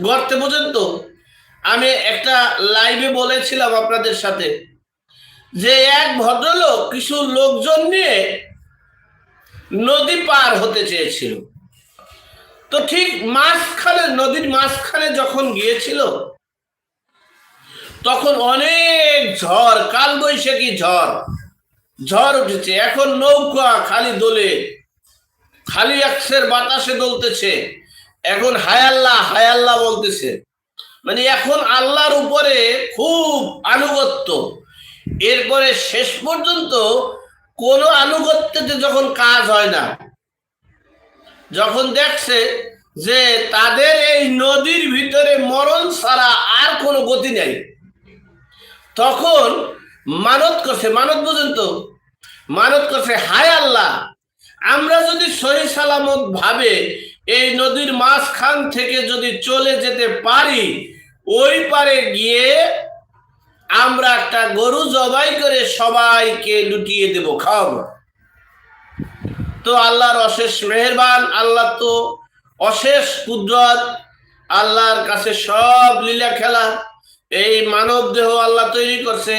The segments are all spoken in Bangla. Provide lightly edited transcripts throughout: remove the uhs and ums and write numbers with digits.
গর্তে বোঝেন তো, আমি একটা লাইভে বলেছিলাম আপনাদের সাথে যে এক ভদ্রলোক কিছু লোকজন নিয়ে নদী পার হতে চেয়েছিল। তো ঠিক মাঝখানে, নদীর মাঝখানে যখন গিয়েছিল তখন অনেক ঝড়, কালবৈশাখী ঝড় ঝড় উঠেছে। এখন নৌকা খালি দোলে, খালি একসের বাতাসে দলতেছে। এখন হায়াল্লাহ হায়াল্লাহ বলতেছে, মানে এখন আল্লাহর উপরে খুব আনুগত্য। এরপরে শেষ পর্যন্ত কোনো আনুগত্যতে যখন কাজ হয় না, যখন দেখছে যে তাদের এই নদীর ভিতরে মরণ ছাড়া আর কোনো গতি নেই, তখন মানত করছে। মানত বুঝেন তো, মানত করছে, হায় আল্লাহ, আমরা যদি সহি সালামত ভাবে এই নদীর মাঝখান থেকে যদি চলে যেতে পারি, ওই পারে গিয়ে আমরা একটা গরু জবাই করে সবাইকে লুটিয়ে দেব, খাওয়াবো। তো আল্লাহর অশেষ মেহেরবান, আল্লাহ তো অশেষ কুদরত, আল্লাহর কাছে সব লীলা খেলা। এই মানব দেহ আল্লাহ তৈরি করছে,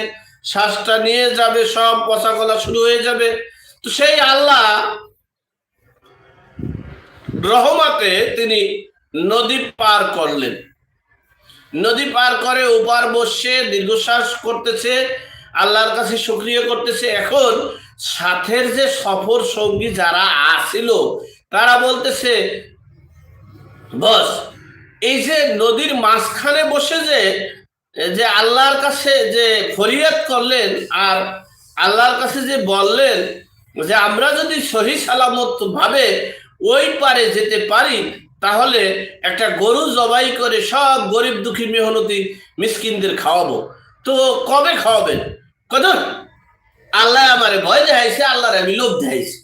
শ্বাসটা নিয়ে যাবে, সব পচা গলা শুরু হয়ে যাবে। তো সেই আল্লাহ রহমতে তিনি নদী পার করলেন। নদী পার করে ওপার বসে দীর্ঘশ্বাস করতেছে, আল্লাহর কাছে শুকরিয়া করতেছে। এখন সাথের যে সফর সঙ্গী যারা আসিল তারা বলতেছে, বস, এই যে নদীর মাঝখানে বসে যে যে আল্লাহর কাছে যে ফরিয়াদ করলেন আর আল্লাহর কাছে যে বললেন যে আমরা যদি সহি সালামত ভাবে ওই পারে যেতে পারি, তাহলে একটা গরু জবাই করে সব গরিব দুঃখী মেহনতি মিসকিনদের খাওয়াবো। তো কবে খাওয়াবেন? কত? আল্লাহ আমারে ভয় দেখাইছে, আল্লাহর আমি লোভ দেখাইছি।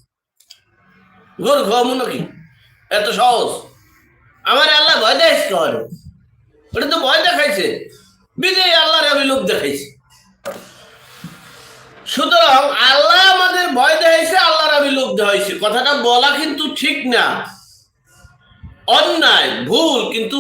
গরু খাওয়াবো নাকি? এত সহজ? আমার আল্লাহ ভয় দেখাইছে কখন? ওটা তো ভয় দেখাইছে, বিজয়ী আল্লাহর আমি লোভ দেখাইছি। সুতরাং আল্লাহ আমাদের ভয় দেখাইছে, আল্লাহর আমি লোভ দেখাইছি, কথাটা বলা কিন্তু ঠিক না, অন্যায়, ভুল। কিন্তু